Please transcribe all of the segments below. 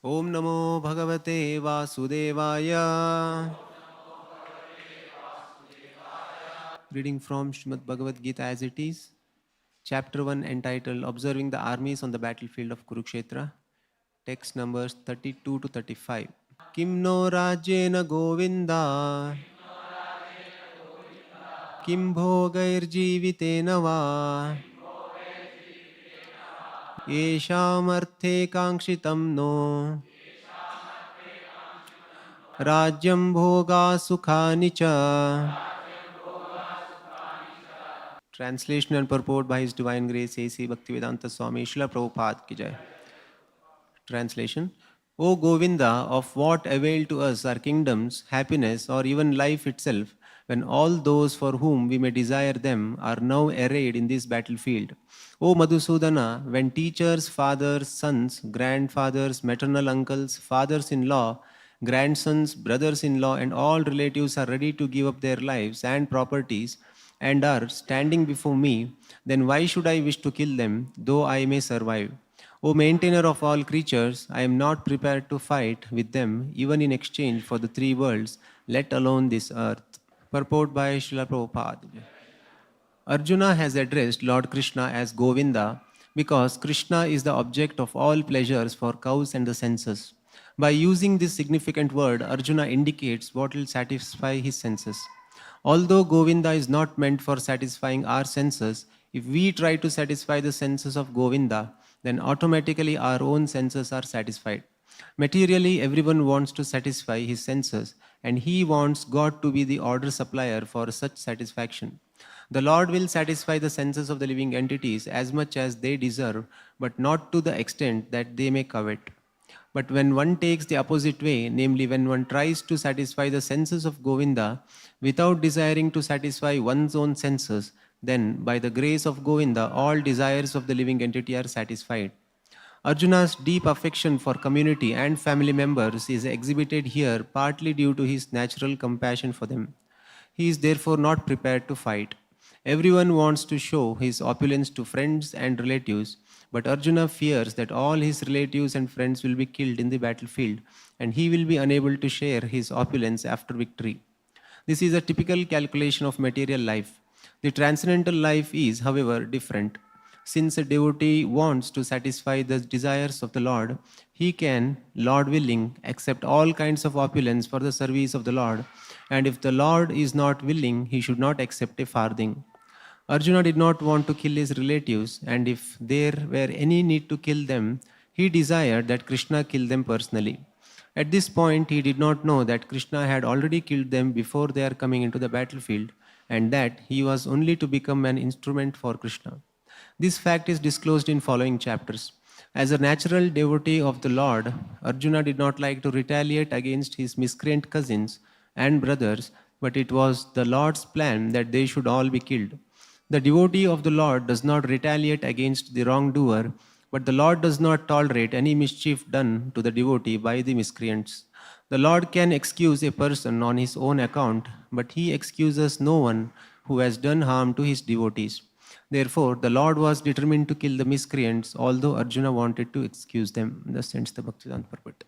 Om Namo Bhagavate Vasudevaya. Reading from Srimad Bhagavad Gita as it is. Chapter 1 entitled Observing the Armies on the Battlefield of Kurukshetra. Text numbers 32 to 35. Kim no rajena govinda kim bhogairjivitena va yeshamarthe kangshitam no rajyam bhoga sukhani cha. Translation and purport by His Divine Grace A.C. Bhaktivedanta Swami Srila Prabhupada ki jai. Translation. O Govinda, of what avail to us are kingdoms, happiness, or even life itself, when all those for whom we may desire them are now arrayed in this battlefield? O Madhusudana, when teachers, fathers, sons, grandfathers, maternal uncles, fathers-in-law, grandsons, brothers-in-law, and all relatives are ready to give up their lives and properties and are standing before me, then why should I wish to kill them, though I may survive? O maintainer of all creatures, I am not prepared to fight with them, even in exchange for the three worlds, let alone this earth. Purport by Srila Prabhupada. Arjuna has addressed Lord Krishna as Govinda because Krishna is the object of all pleasures for cows and the senses. By using this significant word, Arjuna indicates what will satisfy his senses. Although Govinda is not meant for satisfying our senses, if we try to satisfy the senses of Govinda, then automatically our own senses are satisfied. Materially, everyone wants to satisfy his senses, and he wants God to be the order supplier for such satisfaction. The Lord will satisfy the senses of the living entities as much as they deserve, but not to the extent that they may covet. But when one takes the opposite way, namely when one tries to satisfy the senses of Govinda without desiring to satisfy one's own senses, then by the grace of Govinda, all desires of the living entity are satisfied. Arjuna's deep affection for community and family members is exhibited here partly due to his natural compassion for them. He is therefore not prepared to fight. Everyone wants to show his opulence to friends and relatives, but Arjuna fears that all his relatives and friends will be killed in the battlefield, and he will be unable to share his opulence after victory. This is a typical calculation of material life. The transcendental life is, however, different. Since a devotee wants to satisfy the desires of the Lord, he can, Lord willing, accept all kinds of opulence for the service of the Lord, and if the Lord is not willing, he should not accept a farthing. Arjuna did not want to kill his relatives, and if there were any need to kill them, he desired that Krishna kill them personally. At this point, he did not know that Krishna had already killed them before they are coming into the battlefield, and that he was only to become an instrument for Krishna. This fact is disclosed in following chapters. As a natural devotee of the Lord, Arjuna did not like to retaliate against his miscreant cousins and brothers, but it was the Lord's plan that they should all be killed. The devotee of the Lord does not retaliate against the wrongdoer, but the Lord does not tolerate any mischief done to the devotee by the miscreants. The Lord can excuse a person on his own account, but he excuses no one who has done harm to his devotees. Therefore, the Lord was determined to kill the miscreants, although Arjuna wanted to excuse them. Thus ends the Bhaktivedanta purport.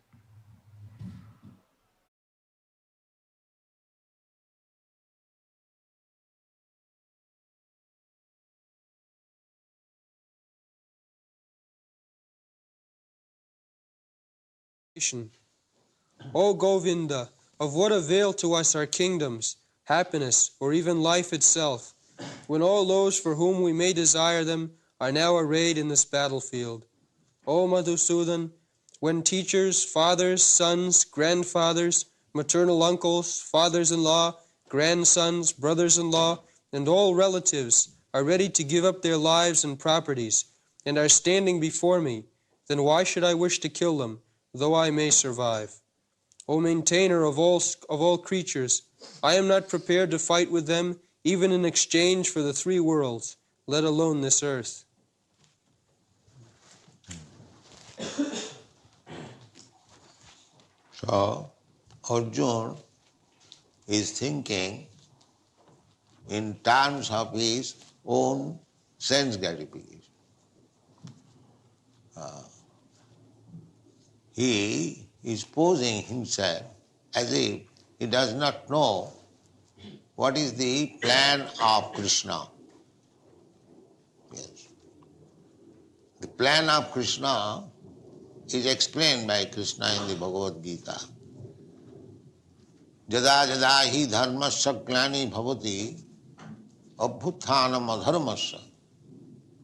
O Govinda, of what avail to us are kingdoms, happiness, or even life itself, when all those for whom we may desire them are now arrayed in this battlefield? O Madhusudan, when teachers, fathers, sons, grandfathers, maternal uncles, fathers-in-law, grandsons, brothers-in-law, and all relatives are ready to give up their lives and properties, and are standing before me, then why should I wish to kill them, though I may survive? O maintainer of all creatures, I am not prepared to fight with them, even in exchange for the three worlds, let alone this earth. So, Arjuna is thinking in terms of his own sense gratification. he is posing himself as if he does not know what is the plan of Krishna. Yes. The plan of Krishna is explained by Krishna in the Bhagavad Gita. Jada jada hi dharmasya glani bhavati abhuthanam adharmasya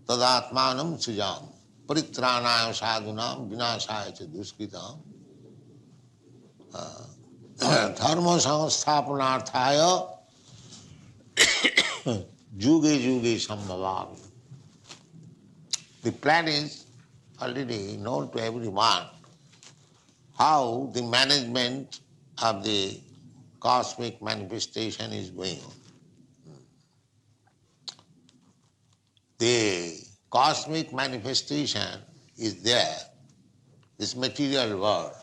tadatmanam sujam paritranaya sadhunam vinasaya cha duskritam dharma samsthapanarthaya juge juge sambhavam. The plan is already known to everyone, how the management of the cosmic manifestation is going on. The cosmic manifestation is there, this material world.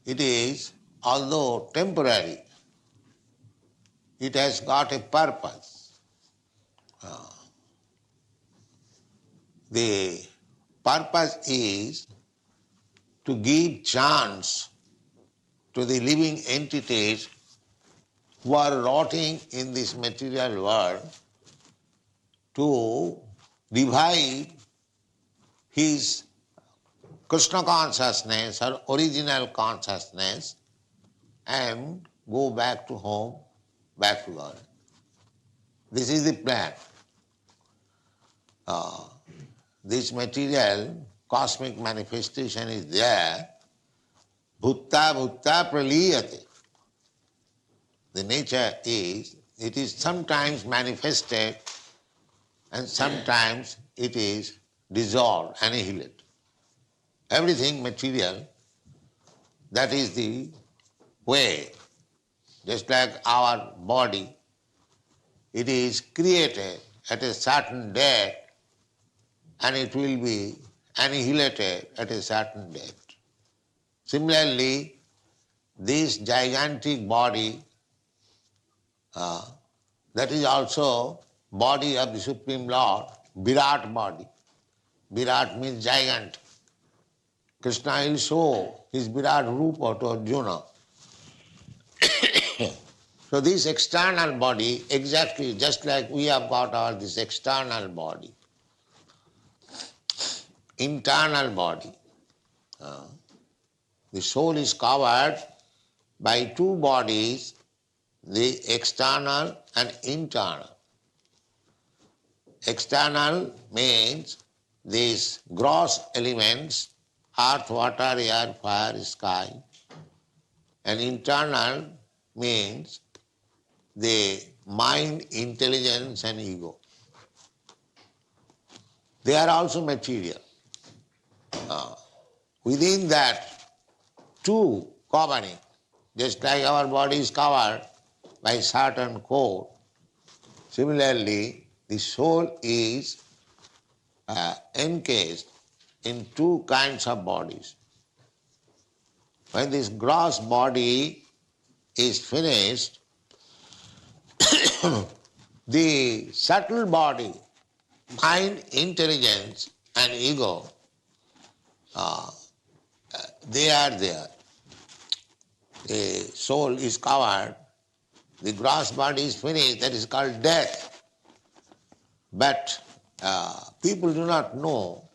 It is, although temporary, it has got a purpose. The purpose is to give chance to the living entities who are rotting in this material world to revive his Krishna consciousness or original consciousness and go back to home, back to God. This is the plan. This material cosmic manifestation is there. Bhutta bhutta praliyate. The nature is, it is sometimes manifested and sometimes it is dissolved, annihilated. Everything material, that is the way. Just like our body, it is created at a certain date and it will be annihilated at a certain date. Similarly, this gigantic body, that is also body of the Supreme Lord, Virat body. Virat means giant. Krishna will show his Virat Rupa to Arjuna. So this external body, exactly just like we have got this external body, internal body, the soul is covered by two bodies, the external and internal. External means these gross elements, earth, water, air, fire, sky, and internal means the mind, intelligence and ego. They are also material. Within that two covering, just like our body is covered by certain coat, similarly the soul is encased in two kinds of bodies. When this gross body is finished, the subtle body, mind, intelligence and ego, they are there. The soul is covered, the gross body is finished, that is called death. But people do not know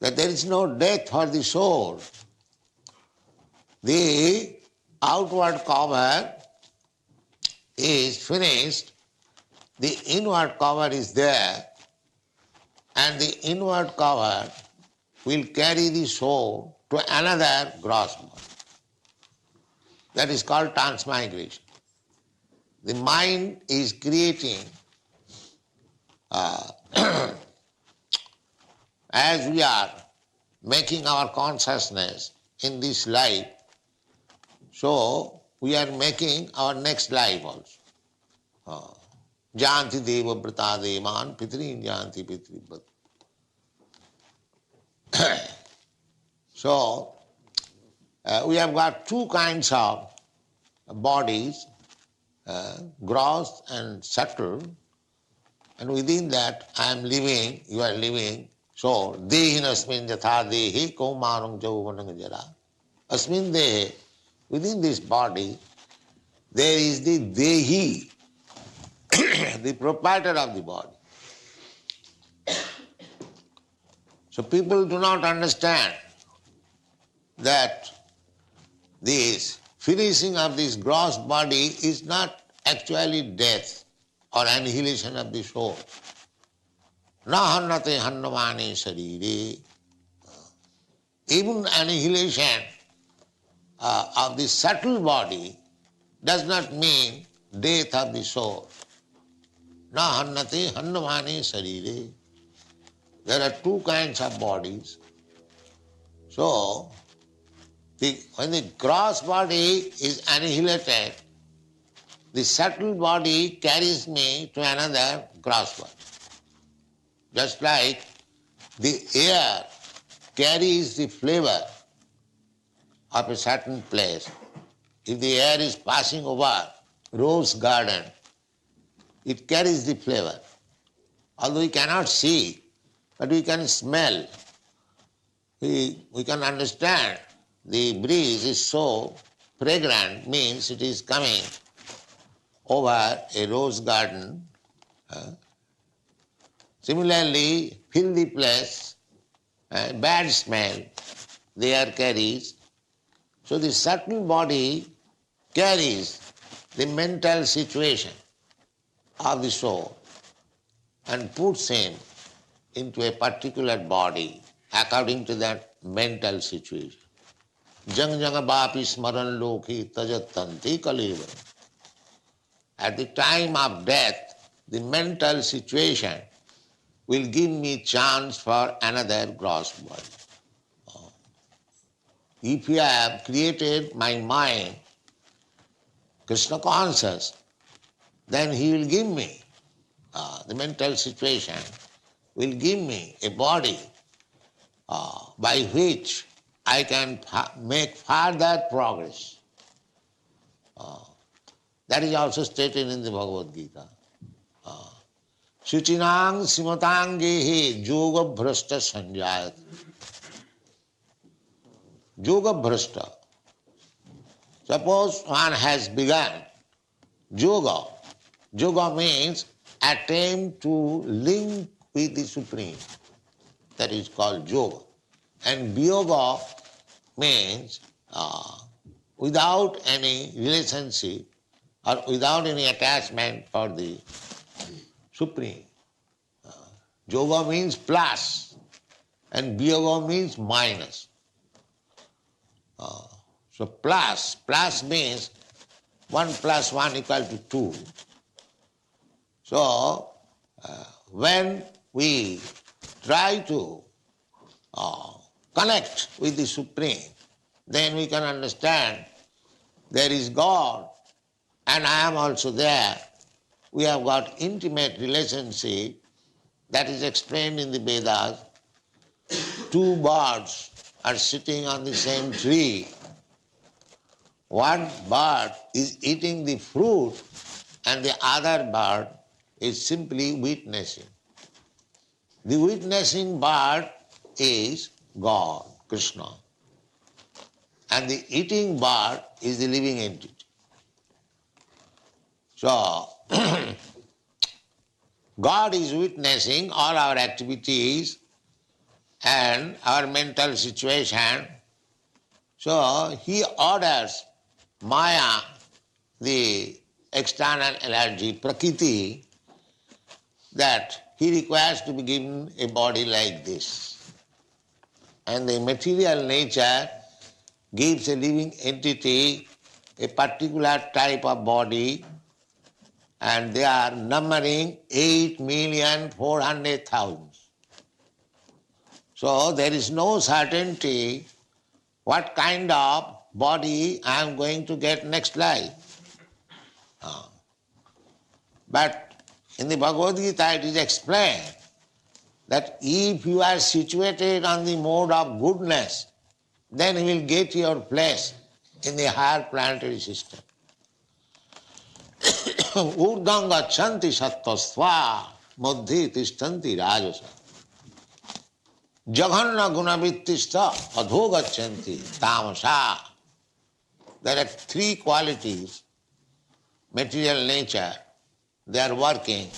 that there is no death for the soul. The outward cover is finished, the inward cover is there, and the inward cover will carry the soul to another gross body. That is called transmigration. The mind is creating, as we are making our consciousness in this life, so we are making our next life also. Janti deva brata devan pitrin janti pitri brata. So, we have got two kinds of bodies, gross and subtle, and within that I am living, you are living, So, dehin asmin yatha dehi kaumanam jauvanam jara. Asmin dehe, within this body, there is the dehi, the proprietor of the body. So people do not understand that this finishing of this gross body is not actually death or annihilation of the soul. Na hannate hannamani sarire. Even annihilation of the subtle body does not mean death of the soul. Na hannate hannamani sarire. There are two kinds of bodies. So, when the gross body is annihilated, the subtle body carries me to another gross body. Just like the air carries the flavor of a certain place. If the air is passing over rose garden, it carries the flavor. Although we cannot see, but we can smell. We can understand the breeze is so fragrant, means it is coming over a rose garden. Similarly, filthy place, bad smell, the air carries. So the subtle body carries the mental situation of the soul and puts him into a particular body according to that mental situation. Jang jang bapi smaran lokhi tajattanti kaleva. At the time of death, the mental situation will give me chance for another gross body. If you have created my mind Krishna conscious, then he will give me, the mental situation will give me a body by which I can make further progress. That is also stated in the Bhagavad Gita. Suchinang simatangehi yoga bhrashta sanjayat. Yoga bhrashta. Suppose one has begun yoga. Yoga means attempt to link with the Supreme. That is called yoga. And viyoga means without any relationship or without any attachment for the Supreme. Yoga means plus and viyoga means minus. So plus means 1 + 1 = 2. So when we try to connect with the Supreme, then we can understand there is God and I am also there. We have got intimate relationship that is explained in the Vedas. 2 birds are sitting on the same tree. One bird is eating the fruit and the other bird is simply witnessing. The witnessing bird is God, Krishna. And the eating bird is the living entity. So, God is witnessing all our activities and our mental situation. So, He orders Maya, the external energy, Prakriti, that He requires to be given a body like this. And the material nature gives a living entity a particular type of body, and they are numbering 8,400,000. So there is no certainty what kind of body I am going to get next life. But in the Bhagavad Gita it is explained that if you are situated on the mode of goodness, then you will get your place in the higher planetary system. Urdham gachanti sattvasva madhye tishtanti rajasa. Jaganna gunavittista adhogachanti tamasa. There are three qualities, material nature, they are working,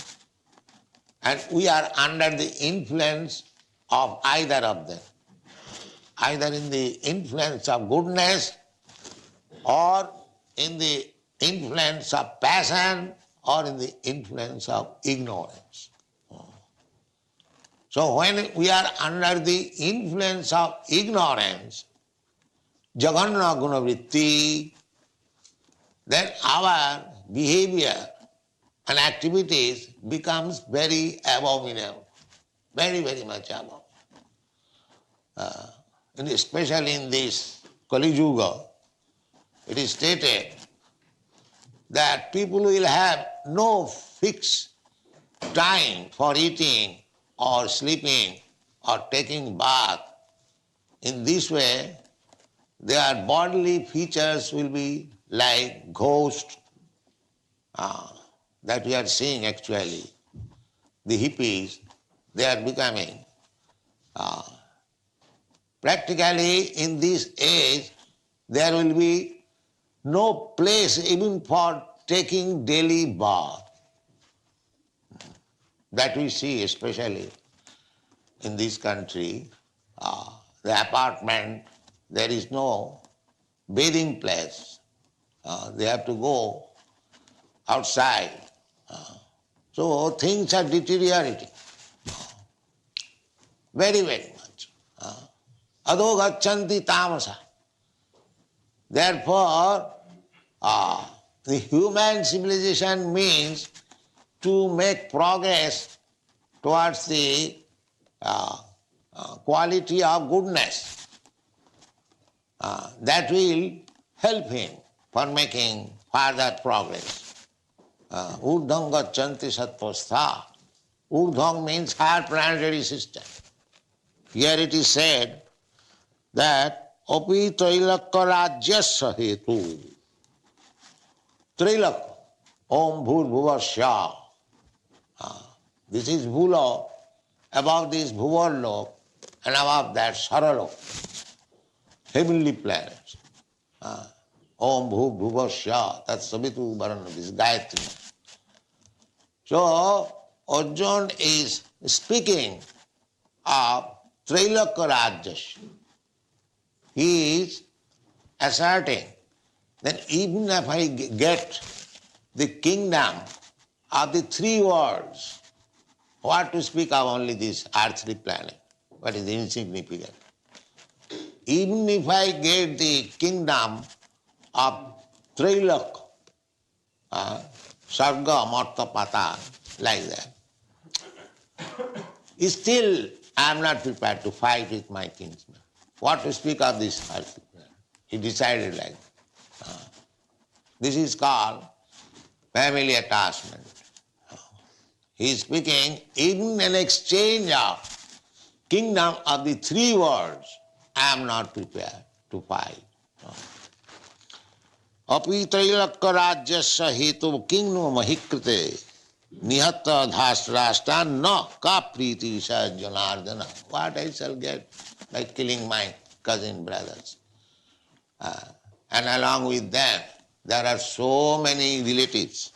and we are under the influence of either of them. Either in the influence of goodness or in the influence of passion or in the influence of ignorance. So when we are under the influence of ignorance, Jaganna Gunavritti, then our behavior and activities becomes very abominable, very, very much abominable. And especially in this Kali Yuga, it is stated that people will have no fixed time for eating or sleeping or taking bath. In this way, their bodily features will be like ghosts that we are seeing actually. The hippies, they are becoming. Practically in this age, there will be no place even for taking daily bath. That we see especially in this country. The apartment, there is no bathing place. They have to go outside. So things are deteriorating very, very much. Adho gachanti tamasa. Therefore, the human civilization means to make progress towards the quality of goodness. That will help him for making further progress. Urdham gachanti sattvastha. Urdham means higher planetary system. Here it is said that api trailakya rajyasya hetu. Trailakya, om bhur bhuvasya. This is bhulok, above this bhuvarlok, and above that saralok, heavenly planets. Om bhu bhuvasya, that's sabitu varana, this Gayatri. So, Arjuna is speaking of Trailakya Rajyasya. He is asserting that even if I get the kingdom of the three worlds, what to speak of only this earthly planet, what is insignificant. Even if I get the kingdom of Trailakya, Sarga, Marta, Patal, like that, still I am not prepared to fight with my kinsman. What to speak of this earthly planet? He decided like that. This is called family attachment. He is speaking, even in exchange of kingdom of the three worlds, I am not prepared to fight. Api trailakya rajyasya hetu kingno mahikrite nihata dhasrashta na ka priti sa janardana. What I shall get by killing my cousin brothers? And along with them, there are so many relatives.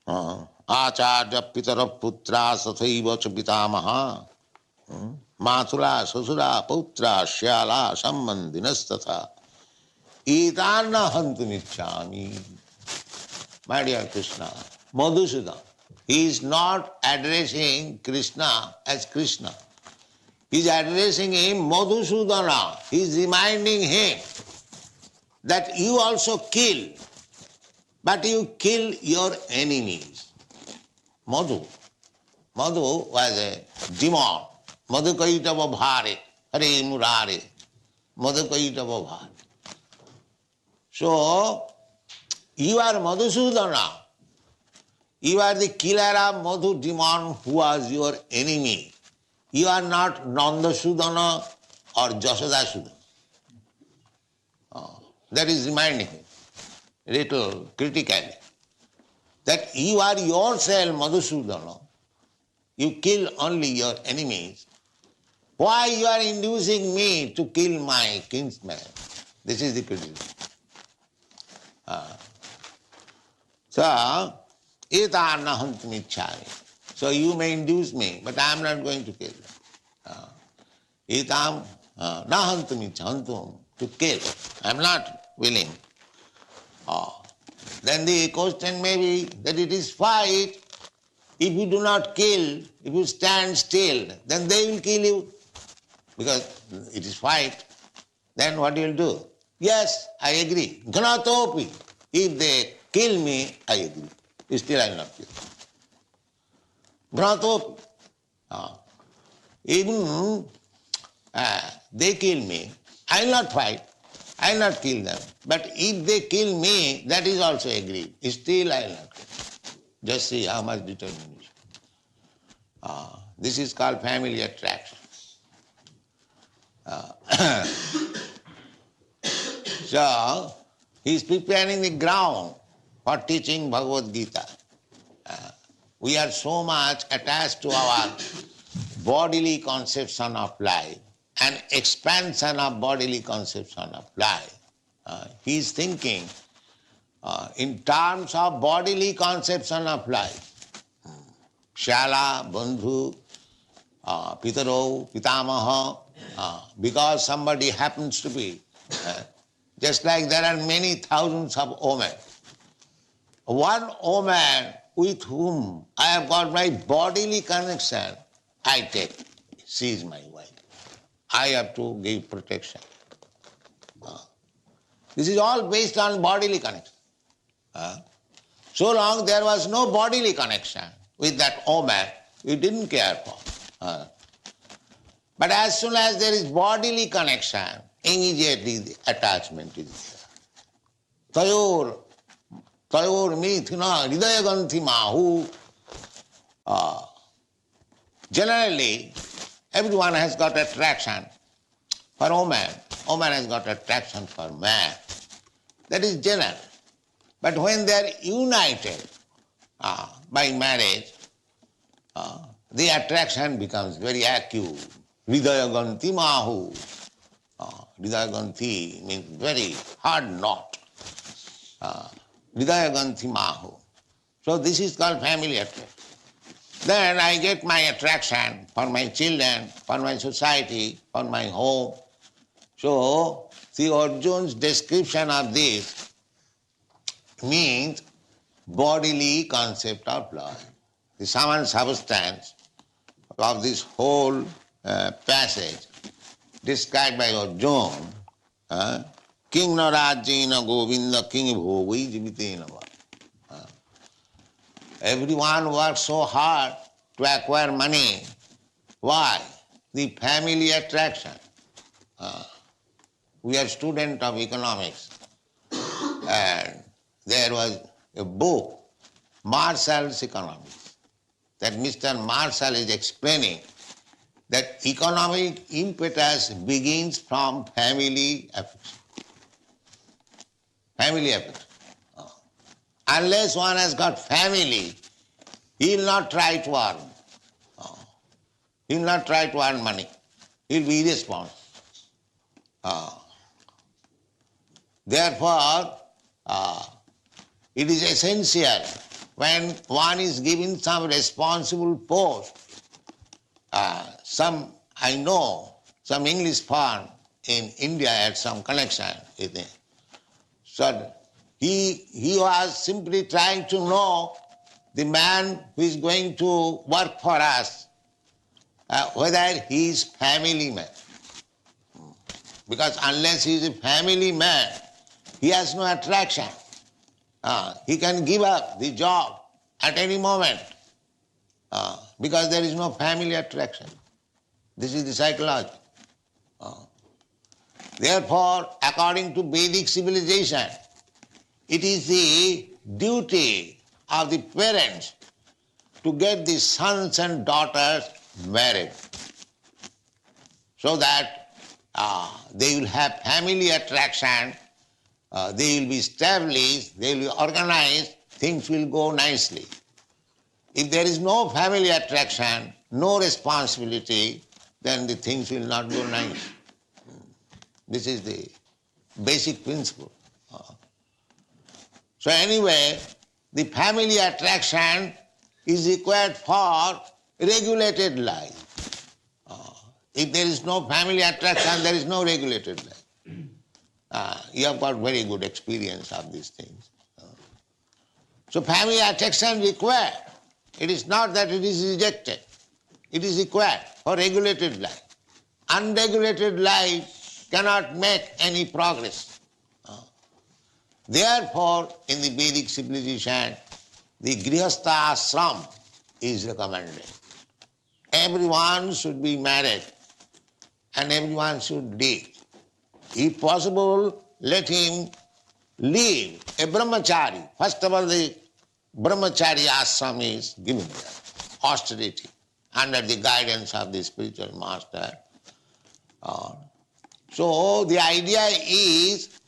Acharya pitara putra sathaiva cha pitamaha mathura sasura putra shyala sambandhinastatha etana hantumichami. My dear Krishna, Madhusudan, he is not addressing Krishna as Krishna. He is addressing him Madhusudana. He is reminding him that you also kill, but you kill your enemies. Madhu. Madhu was a demon. Madhu kaitava bhare, hare murare. Madhu kaitava bhare. So, you are Madhusudana. You are the killer of Madhu demon who was your enemy. You are not Nandasudana or Jasodasudana. That is reminding him, little critically, that you are yourself Madhusudana. You kill only your enemies, Why you are inducing me to kill my kinsman? This is the criticism. So, etam na hantum ichchami. So you may induce me, but I am not going to kill them. Etam na hantum ichchami, to kill. I am not willing. Then the question may be that it is fight. If you do not kill, if you stand still, then they will kill you. Because it is fight. Then what you will do? Yes, I agree. Gnatopi. If they kill me, I agree. Still I will not kill. Gnatopi. Even they kill me, I will not fight. I will not kill them. But if they kill me, that is also agreed. Still I will not kill. Just see how much determination. This is called family attraction. So, he is preparing the ground for teaching Bhagavad Gita. We are so much attached to our bodily conception of life and expansion of bodily conception of life. He is thinking in terms of bodily conception of life. Shala, Bandhu, Pitaro, Pitamaha, because somebody happens to be, just like there are many thousands of women. One woman with whom I have got my bodily connection, I take. She is my wife. I have to give protection. This is all based on bodily connection. So long there was no bodily connection with that woman, we didn't care for. But as soon as there is bodily connection, immediately the attachment is there. Tayor mithuna hridayaganthi mahu. Generally, everyone has got attraction for woman. Woman has got attraction for man. That is general. But when they are united by marriage, the attraction becomes very acute. Hridayaganthi mahu. Hridayaganthi means very hard knot. Hridayaganthi mahu. So this is called family attraction. Then I get my attraction for my children, for my society, for my home. So the Arjuna's description of this means bodily concept of life. The sum and substance of this whole passage described by Arjuna, King Narajena Govinda King Bhogai Jivitena. Everyone works so hard to acquire money. Why? The family attraction. We are students of economics, and there was a book, Marshall's Economics, that Mr. Marshall is explaining that economic impetus begins from family affection. Family affection. Unless one has got family, he will not try to earn. He will not try to earn money. He will be irresponsible. Therefore, it is essential when one is given some responsible post. I know some English firm in India had some connection with him. So he was simply trying to know the man who is going to work for us, whether he is family man. Because unless he is a family man, he has no attraction. He can give up the job at any moment because there is no family attraction. This is the psychology. Therefore, according to Vedic civilization, it is the duty of the parents to get the sons and daughters married so that they will have family attraction, they will be established, they will be organized, things will go nicely. If there is no family attraction, no responsibility, then the things will not go nice. This is the basic principle. So anyway, the family attraction is required for regulated life. If there is no family attraction, there is no regulated life. You have got very good experience of these things. So family attraction required. It is not that it is rejected. It is required for regulated life. Unregulated life cannot make any progress. Therefore, in the Vedic civilization, the Grihastha ashram is recommended. Everyone should be married and everyone should live. If possible, let him live a brahmachari. First of all, the brahmachari ashram is given there, austerity, under the guidance of the spiritual master. So the idea is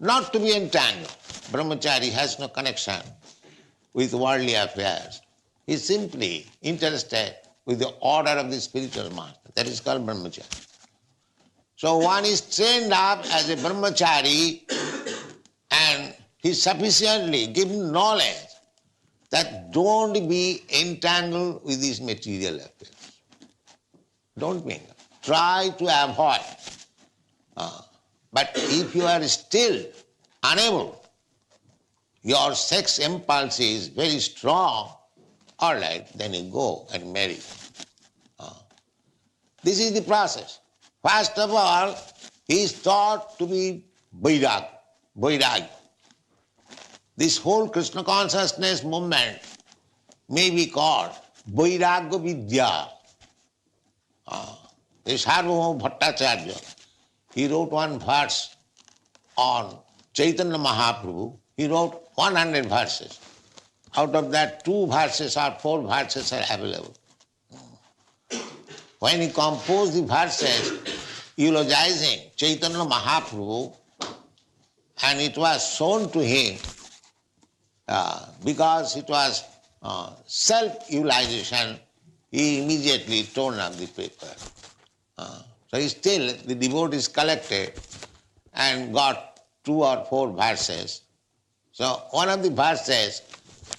not to be entangled. Brahmachari has no connection with worldly affairs. He is simply interested with the order of the spiritual master. That is called brahmachari. So one is trained up as a brahmachari and he is sufficiently given knowledge that don't be entangled with these material affairs. Don't be entangled. Try to avoid. But if you are still unable, your sex impulse is very strong, all right, then you go and marry. This is the process. First of all, he is taught to be Vairag. This whole Krishna consciousness movement may be called Vairagya Vidya. The Sarvabhauma Bhattacharya, he wrote one verse on Chaitanya Mahaprabhu. He wrote 100 verses. Out of that, 2 verses or 4 verses are available. When he composed the verses eulogizing Chaitanya Mahaprabhu, and it was shown to him because it was self-eulogization, he immediately torn up the paper. So still the devotees collected and got 2 or 4 verses. So one of the verses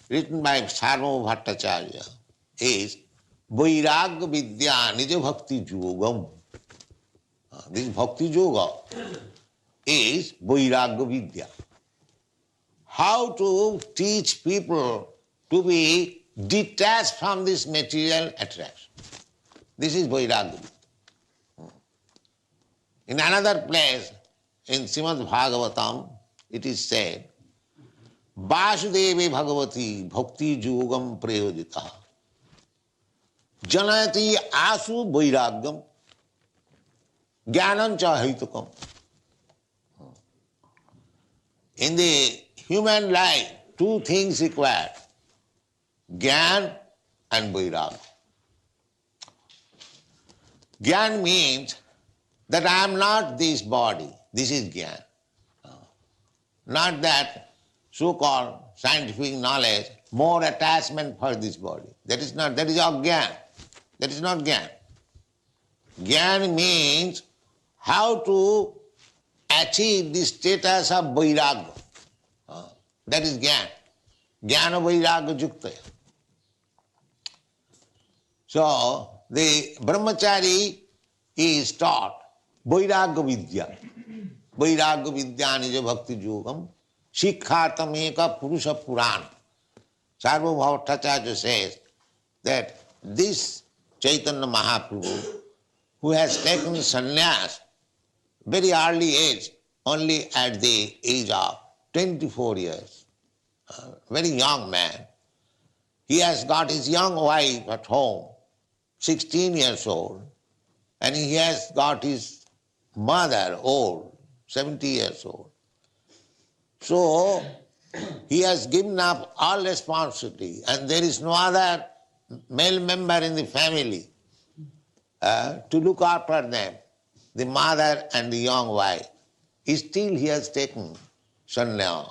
written by Sarvabhauma Bhattacharya is Vairagya Vidya Nija Bhakti Yogam. This Bhakti Yoga is Vairagya Vidya. How to teach people to be detached from this material attraction. This is Vairagya Vidya. In another place, in Srimad Bhagavatam, it is said, Vasudeve Bhagavati Bhakti Yogam Prayojita Janayati Asu Vairagyam Jnanam Cha Haitukam. In the human life, 2 things required, Jnana and Vairagya. Jnana means that I am not this body. This is Jnana. Not that so-called scientific knowledge, more attachment for this body. That is all Jnana. That is not Jnana. Jnana means how to achieve the status of Vairagya. That is Jnana. Jnana Vairagya Juktaya. So, the brahmachari is taught Vairagya Vidya. Vairagya Vidya Nija Bhakti Yogam Shikkhartam Eka Purusha Puran. Sarvabhauma Bhattacharya says that this Chaitanya Mahaprabhu, who has taken sannyas very early age, only at the age of 24 years, very young man, he has got his young wife at home, 16 years old, and he has got his mother old, 70 years old. So, he has given up all responsibility and there is no other male member in the family to look after them, the mother and the young wife. Still he has taken sannyas.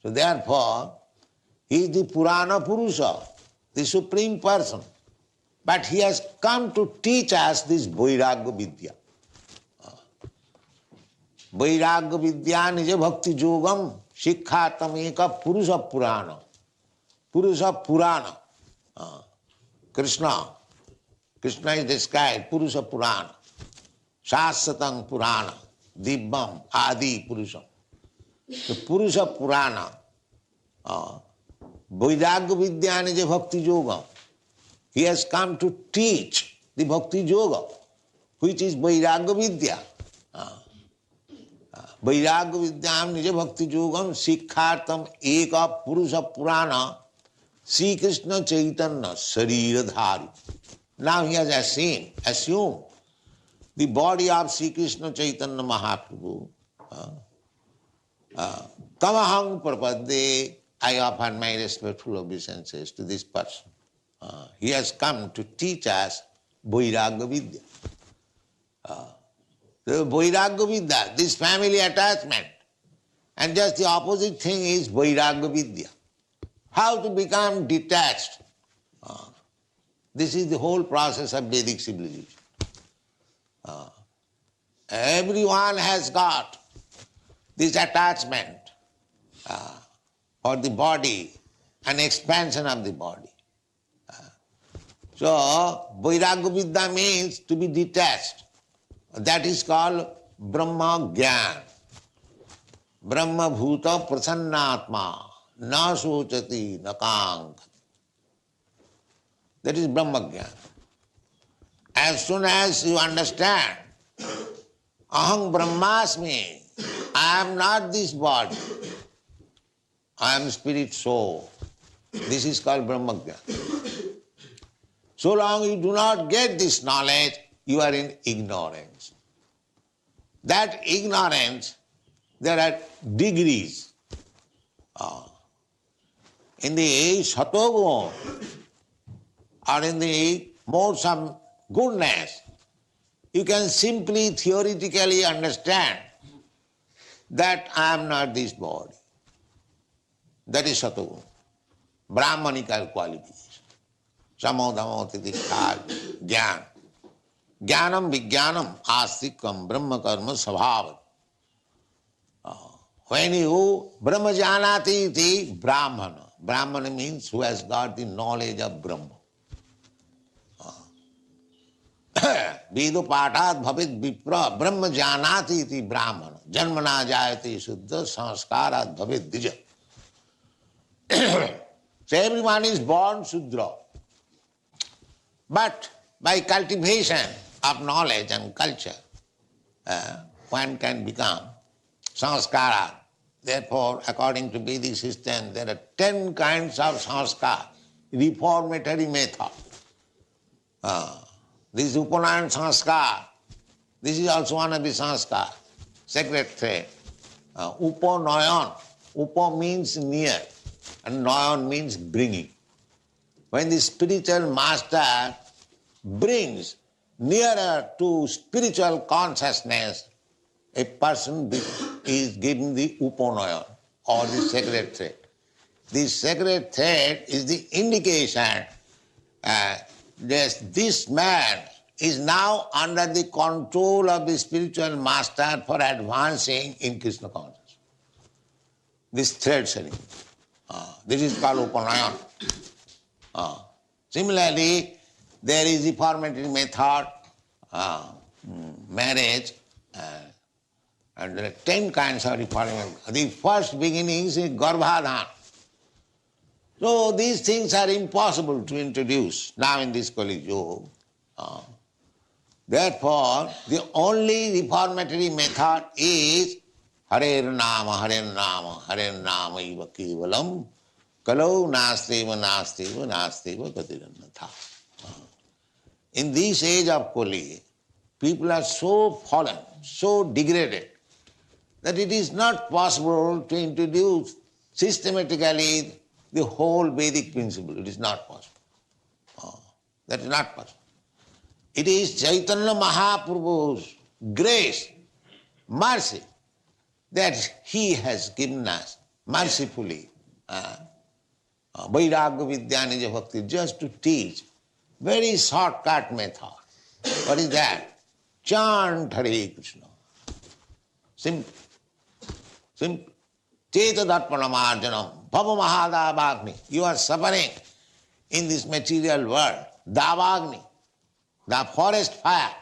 So therefore, he is the Purana Purusha, the Supreme Person. But he has come to teach us this Vairagya Vidya. Vairagya Vidya Nija Bhakti Yogam Shikkhatameka Purusha Purana. Purusha Purana. Krishna. Krishna is described Purusha Purana. Shasatang Purana. Dibbam Adi Purusham. The Purusha Purana. Vairagya Vidya Nija Bhakti Yogam. He has come to teach the Bhakti Yoga, which is Vairagya Vidya. Vairagya Vidyam Nija Bhakti Yogam Sikkhartam Eka Purusha Purana Sri Krishna Chaitanya Sarira Dhari. Now he has assumed the body of Sri Krishna Chaitanya Mahaprabhu. Tamahang Prapadde, I offer my respectful obeisances to this person. He has come to teach us Vairagya Vidya. The Vairagya Vidya, this family attachment. And just the opposite thing is Vairagya Vidya. How to become detached. This is the whole process of Vedic civilization. Everyone has got this attachment for the body, an expansion of the body. So, Vairagya Vidya means to be detached. That is called Brahma Gyan. Brahma Bhuta Prasannatma Na Sochati Nakang. That is Brahma Gyan. As soon as you understand, Aham Brahmasmi, I am not this body, I am spirit soul. This is called Brahma Gyan. So long you do not get this knowledge, you are in ignorance. That ignorance, there are degrees. In the Satogun, or in the modes of goodness, you can simply theoretically understand that I am not this body. That is Satogun, Brahmanical qualities. Samodhamo titikha jnana. Jnanam vijnanam astikam brahma karma svabhavat. When you brahma janati iti brahmana. Brahmana means who has got the knowledge of Brahma. Vidu patat bhavid vipra brahma janati iti brahmana. Janmana jayati suddha sanskarat bhavid dija. So everyone is born Sudra. But by cultivation of knowledge and culture, one can become sanskara. Therefore, according to Vedic system, there are 10 kinds of sanskar, reformatory method. This is Upanayan sanskar. This is also one of the sanskar, sacred thread. Upanayan. Upa means near, and nayan means bringing. When the spiritual master brings nearer to spiritual consciousness, a person is given the upanayan or the sacred thread. The sacred thread is the indication that this man is now under the control of the spiritual master for advancing in Krishna consciousness. This thread ceremony. This is called upanayan. Similarly, there is the reformatory method, marriage, and there are 10 kinds of reformatory. The first beginning is garbhadhan. So these things are impossible to introduce now in this Kali Yuga. Therefore, the only reformatory method is Hare Nama, Hare Nama, Hare Nama iva kevalam. Kalau nasteva, nasteva, nasteva gatirannatha. In this age of Kali, people are so fallen, so degraded, that it is not possible to introduce systematically the whole Vedic principle. It is not possible. That is not possible. It is Chaitanya Mahaprabhu's grace, mercy, that he has given us mercifully Vairagya Vidya Nija Bhakti, just to teach Very shortcut method. What is that? Chant Hare Krishna. Simple. Simple. Cheta darpanam arjanam, bhava mahadavagni. You are suffering in this material world. Davagni, the forest fire.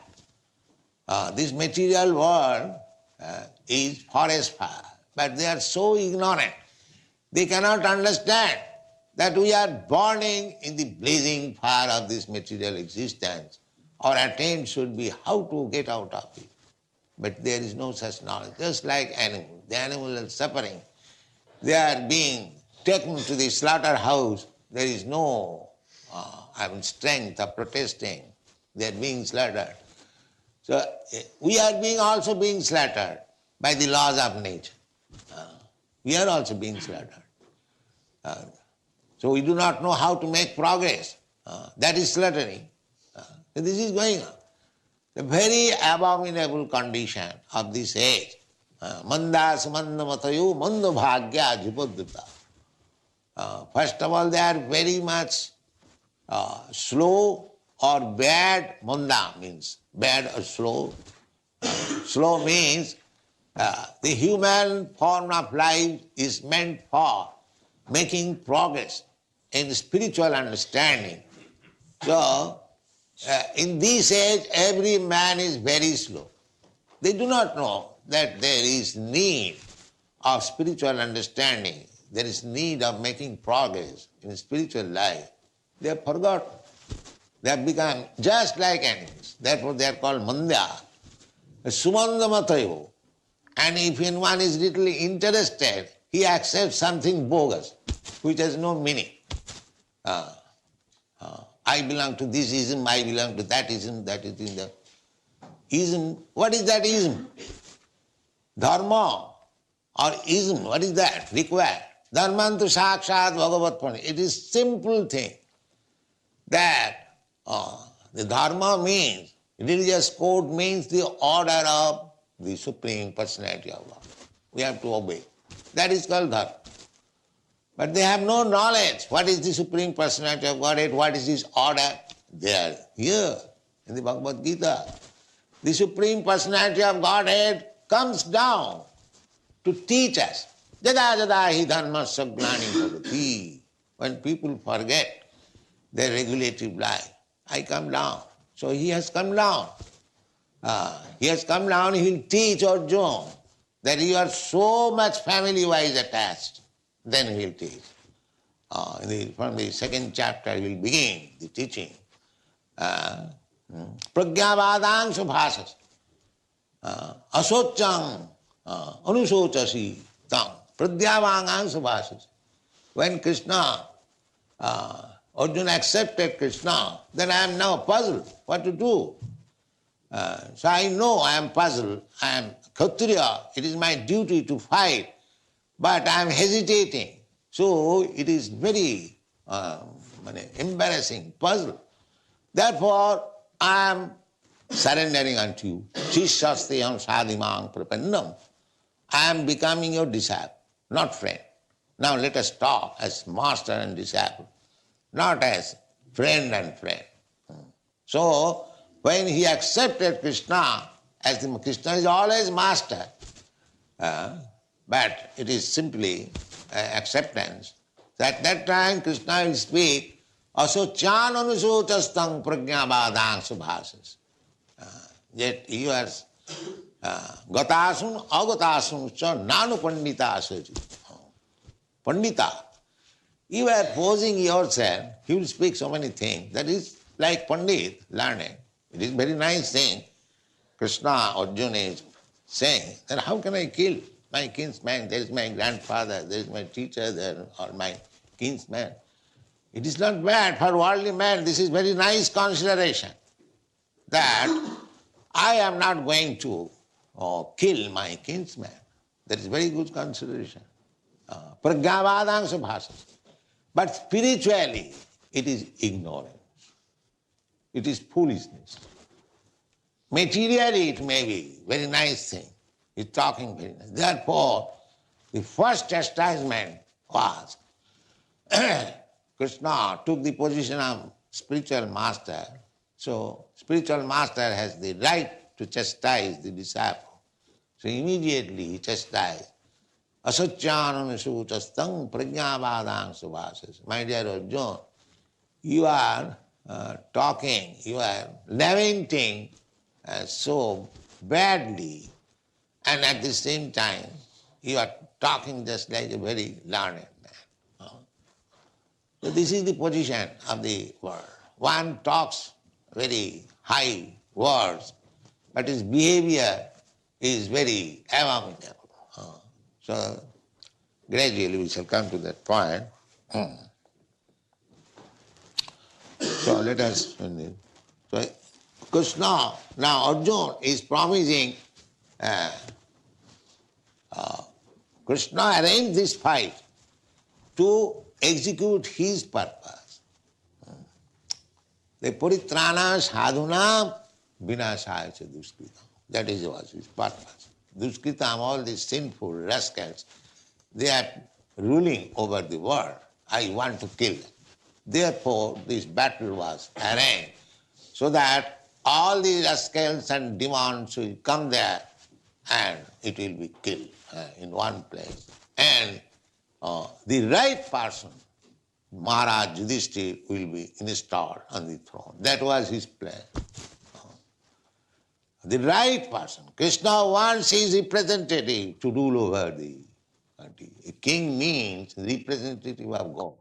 This material world is forest fire. But they are so ignorant. They cannot understand that we are burning in the blazing fire of this material existence. Our attempt should be how to get out of it. But there is no such knowledge. Just like animals. The animals are suffering. They are being taken to the slaughterhouse. There is no strength of protesting. They are being slaughtered. So we are also being slaughtered by the laws of nature. We are also being slaughtered. So we do not know how to make progress. That is slaughtering. So this is going on. The very abominable condition of this age. Manda samanda matayo manda bhagya jupodrita. First of all, they are very much slow or bad. Manda means bad or slow. Slow means the human form of life is meant for making progress in spiritual understanding. So, in this age, every man is very slow. They do not know that there is need of spiritual understanding. There is need of making progress in spiritual life. They have forgotten. They have become just like animals. Therefore they are called mandya. Sumanda matayo. And if anyone is little interested, he accepts something bogus, which has no meaning. I belong to this ism, I belong to that ism, that is in the ism. What is that ism? Dharma or ism, what is that? Required. Dharmantu sakshat bhagavat pani. It is simple thing that the dharma means, religious code means the order of the Supreme Personality of God. We have to obey. That is called dharma. But they have no knowledge. What is the Supreme Personality of Godhead? What is His order? They are here in the Bhagavad Gita. The Supreme Personality of Godhead comes down to teach us. Jada jada hi dharmasya glani bhavati. When people forget their regulative life, I come down. So He has come down. He has come down, He will teach Arjuna that you are so much family-wise attached. Then He will teach. From the second chapter He will begin the teaching. Pragyavadang subhasas. Asochang anusochasi tang. Pragyavadang subhasas. When Krishna, Arjuna accepted Krishna, then I am now puzzled what to do. So I know I am puzzled. I am Kshatriya. It is my duty to fight. But I am hesitating. So it is very embarrassing, puzzle. Therefore, I am surrendering unto you. Shishasteyam sadhimang prapannam. I am becoming your disciple, not friend. Now let us talk as master and disciple, not as friend and friend. So, when he accepted Krishna, as the Krishna is always master, but it is simply acceptance. So at that time Krishna will speak, asochan anusochastang pragyabadang subhasas. Yet you are gatasun agatasun cha nanu pandita asaji. Pandita. You are posing yourself, he will speak so many things. That is like Pandit, learning. It is very nice thing. Krishna, Arjuna is saying, then how can I kill my kinsman? There is my grandfather, there is my teacher, there or my kinsman. It is not bad for worldly man. This is very nice consideration that I am not going to kill my kinsman. That is very good consideration. Pragyavadang subhasas. But spiritually, it is ignorance. It is foolishness. Materially, it may be very nice thing. He's talking very nice. Therefore, the first chastisement was Krishna took the position of spiritual master. So spiritual master has the right to chastise the disciple. So immediately he chastised. Asacyananasuchastang prajnavadang subhasas. My dear Arjuna, you are talking, you are lamenting so badly, and at the same time you are talking just like a very learned man. So this is the position of the world. One talks very high words, but his behavior is very abominable. So gradually we shall come to that point. So let us. So Krishna, now Arjuna is promising. Krishna arranged this fight to execute his purpose. The paritrana sadhuna vinasaya cha duskritam. That was his purpose. Duskritam, all these sinful rascals, they are ruling over the world. I want to kill them. Therefore, this battle was arranged so that all the rascals and demons will come there and it will be killed in one place. And the right person, Maharaj Yudhishthira, will be installed on the throne. That was his plan. The right person. Krishna wants his representative to rule over the country. A king means representative of God.